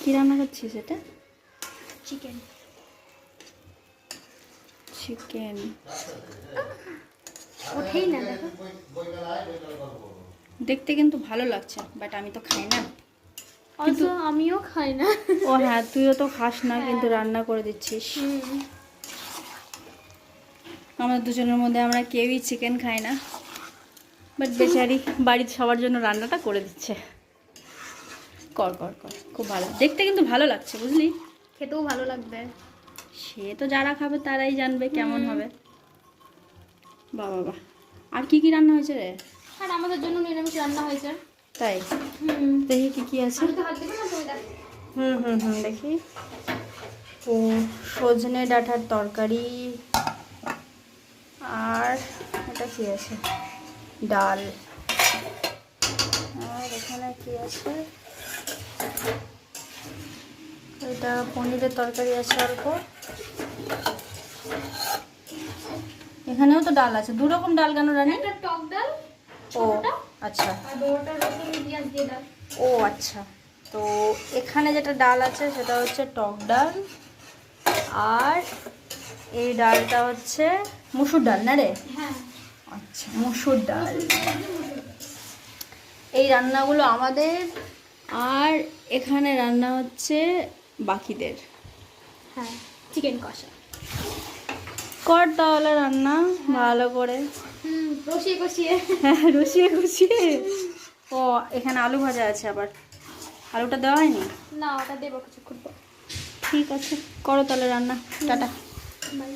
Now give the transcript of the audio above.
কি রান্না করছিস এটা? চিকেন। চিকেন ওঠেই না দেখো। দেখতে কিন্তু ভালো লাগছে, বাট আমি তো খাই না। কিন্তু আমিও খাই না। ও হ্যাঁ, তুইও তো খাস না, কিন্তু রান্না করে দিচ্ছিস। আমাদের দুজনের মধ্যে আমরা কেউই চিকেন খাই না, বাট বেচারি বাড়ির সবার জন্য রান্নাটা করে দিচ্ছে। কর কর কর, খুব ভালো দেখতে, কিন্তু ভালো লাগছে বুঝলি। খেতেও ভালো লাগবে। সে তো যারা খাবে তারাই জানবে কেমন হবে। বাবা বাহ, আর কি কি রান্না হয়েছে রে? আর আমাদের জন্য নিরামিষ রান্না হয়েছে। তাই? দেখি কি কি আছে। আমি তো হাত দেবো না, তুমি দেখো। দেখি। ও, সজনে ডাঁটার তরকারি, আর এটা কি আছে? ডাল। আর এখানে কি আছে? এটা পনিরের তরকারি আছে অল্প। এখানেও তো ডাল আছে। দু রকম ডাল কেন রানি? একটা টক ডাল, ও আচ্ছা। আর বড়টা রসুন পেঁয়াজ দিয়ে ডাল। ও আচ্ছা, তো এখানে যেটা ডাল আছে সেটা হচ্ছে টক ডাল, আর এই ডালটা হচ্ছে মুসুর ডাল না রে? হ্যাঁ। আচ্ছা, মুসুর ডাল। এই রান্নাগুলো আমাদের, আর এখানে রান্না হচ্ছে বাকিদের। হ্যাঁ, চিকেন কষা। কর তাহলে রান্না ভালো করে। কষিয়ে কষিয়ে। হ্যাঁ, রসিয়ে রসিয়ে। ও, এখানে আলু ভাজা আছে, আবার আলুটা দেওয়া হয়নি। না, ওটা দেবো কিছুক্ষণ পর। ঠিক আছে, করো তাহলে রান্না। টাটা। বাই।